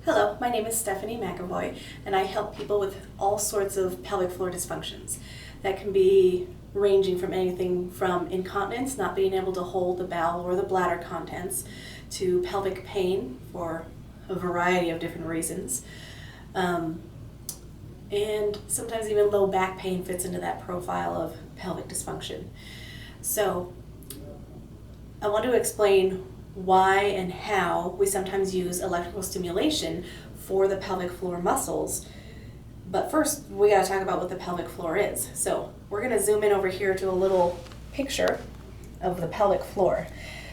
Hello, my name is Stephanie McEvoy, and I help people with all sorts of pelvic floor dysfunctions. That can be ranging from anything from incontinence, not being able to hold the bowel or the bladder contents, to pelvic pain for a variety of different reasons. And sometimes even low back pain fits into that profile of pelvic dysfunction. So I want to explain why and how we sometimes use electrical stimulation for the pelvic floor muscles. But first, we got to talk about what the pelvic floor is. So we're going to zoom in over here to a little picture of the pelvic floor.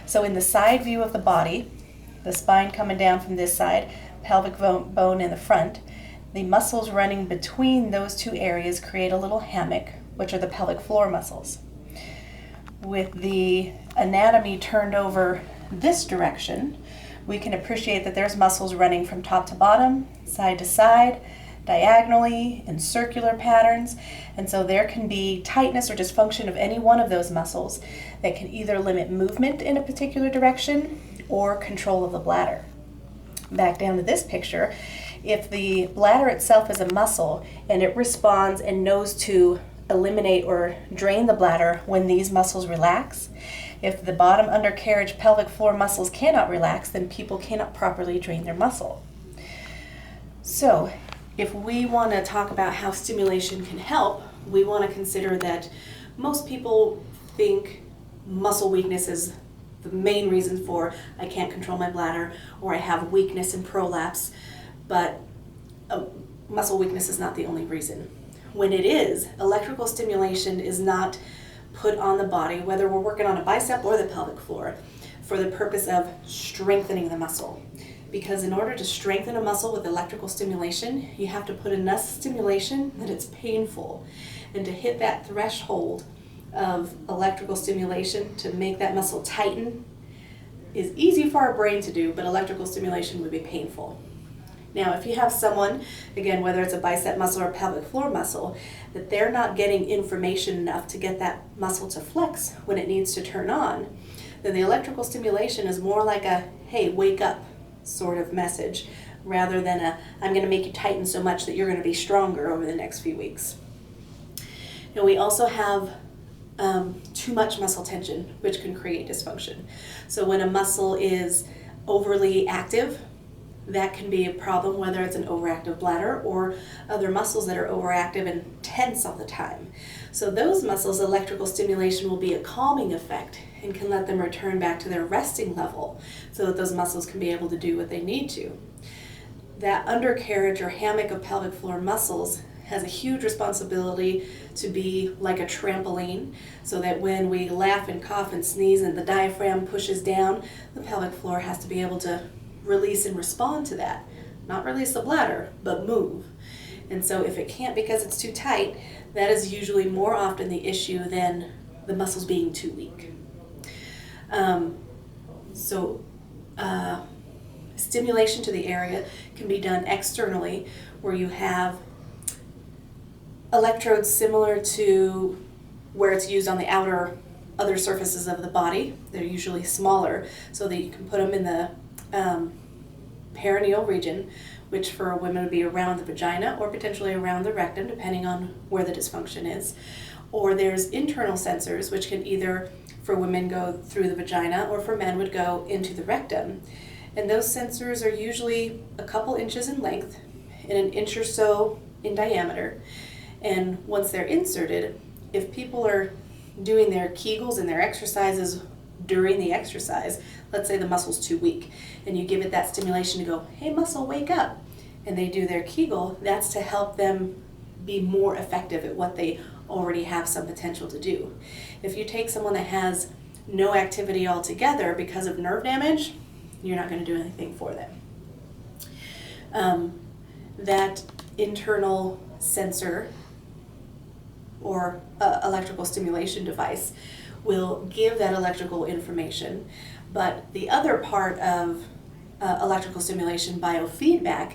So in the side view of the body, the spine coming down from this side, pelvic bone in the front, the muscles running between those two areas create a little hammock, which are the pelvic floor muscles. With the anatomy turned over this direction, we can appreciate that there's muscles running from top to bottom, side to side, diagonally, in circular patterns, and so there can be tightness or dysfunction of any one of those muscles that can either limit movement in a particular direction or control of the bladder. Back down to this picture, if the bladder itself is a muscle and it responds and knows to eliminate or drain the bladder when these muscles relax, if the bottom undercarriage pelvic floor muscles cannot relax, then people cannot properly drain their muscle. So if we want to talk about how stimulation can help, we want to consider that most people think muscle weakness is the main reason for I can't control my bladder or I have weakness and prolapse, but muscle weakness is not the only reason. When it is, electrical stimulation is not put on the body, whether we're working on a bicep or the pelvic floor, for the purpose of strengthening the muscle. Because in order to strengthen a muscle with electrical stimulation, you have to put enough stimulation that it's painful. And to hit that threshold of electrical stimulation to make that muscle tighten is easy for our brain to do, but electrical stimulation would be painful. Now, if you have someone, again, whether it's a bicep muscle or a pelvic floor muscle, that they're not getting information enough to get that muscle to flex when it needs to turn on, then the electrical stimulation is more like a, hey, wake up sort of message, rather than a, I'm going to make you tighten so much that you're going to be stronger over the next few weeks. Now, we also have too much muscle tension, which can create dysfunction. So when a muscle is overly active, that can be a problem, whether it's an overactive bladder or other muscles that are overactive and tense all the time. So those muscles, electrical stimulation will be a calming effect and can let them return back to their resting level so that those muscles can be able to do what they need to. That undercarriage or hammock of pelvic floor muscles has a huge responsibility to be like a trampoline, so that when we laugh and cough and sneeze and the diaphragm pushes down, the pelvic floor has to be able to release and respond to that. Not release the bladder, but move. And so if it can't because it's too tight, that is usually more often the issue than the muscles being too weak. Stimulation to the area can be done externally, where you have electrodes similar to where it's used on the other surfaces of the body. They're usually smaller, so that you can put them in the perineal region, which for women would be around the vagina or potentially around the rectum, depending on where the dysfunction is. Or there's internal sensors, which can either, for women, go through the vagina, or for men would go into the rectum. And those sensors are usually a couple inches in length and an inch or so in diameter. And once they're inserted, if people are doing their Kegels and their exercises during the exercise, let's say the muscle's too weak, and you give it that stimulation to go, hey muscle, wake up, and they do their Kegel, that's to help them be more effective at what they already have some potential to do. If you take someone that has no activity altogether because of nerve damage, you're not going to do anything for them. That internal sensor or electrical stimulation device will give that electrical information, but the other part of electrical stimulation, biofeedback,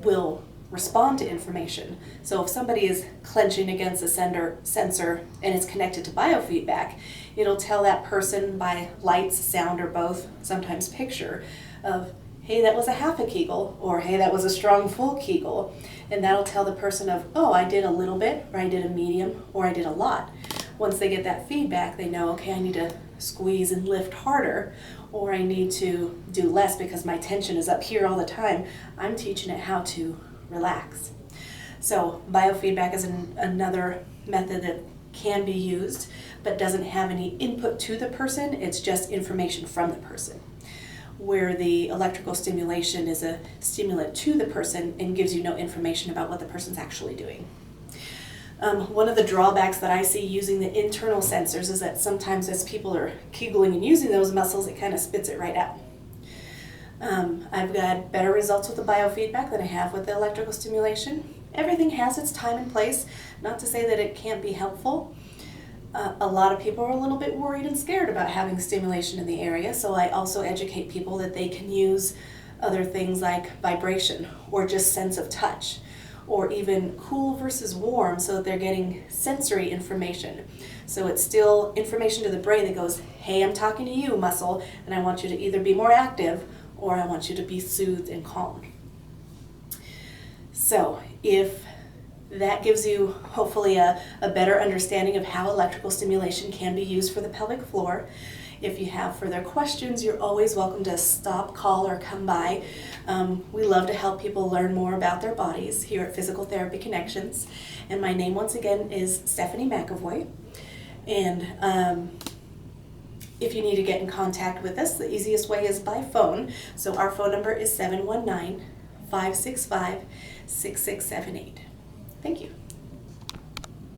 will respond to information. So if somebody is clenching against a sensor and it's connected to biofeedback, it'll tell that person by lights, sound, or both, sometimes picture, of, hey, that was a half a Kegel, or hey, that was a strong full Kegel. And that'll tell the person of, oh, I did a little bit, or I did a medium, or I did a lot. Once they get that feedback, they know, okay, I need to squeeze and lift harder, or I need to do less because my tension is up here all the time. I'm teaching it how to relax. So biofeedback is another method that can be used, but doesn't have any input to the person. It's just information from the person. Where the electrical stimulation is a stimulant to the person and gives you no information about what the person's actually doing. One of the drawbacks that I see using the internal sensors is that sometimes as people are Kegling and using those muscles, it kind of spits it right out. I've got better results with the biofeedback than I have with the electrical stimulation. Everything has its time and place, not to say that it can't be helpful. A lot of people are a little bit worried and scared about having stimulation in the area, so I also educate people that they can use other things like vibration or just sense of touch, or even cool versus warm, so that they're getting sensory information. So it's still information to the brain that goes, hey, I'm talking to you, muscle, and I want you to either be more active or I want you to be soothed and calm. So if that gives you hopefully a better understanding of how electrical stimulation can be used for the pelvic floor. If you have further questions, you're always welcome to stop, call, or come by. We love to help people learn more about their bodies here at Physical Therapy Connections. And my name once again is Stephanie McEvoy. And if you need to get in contact with us, the easiest way is by phone. So our phone number is 719-565-6678. Thank you.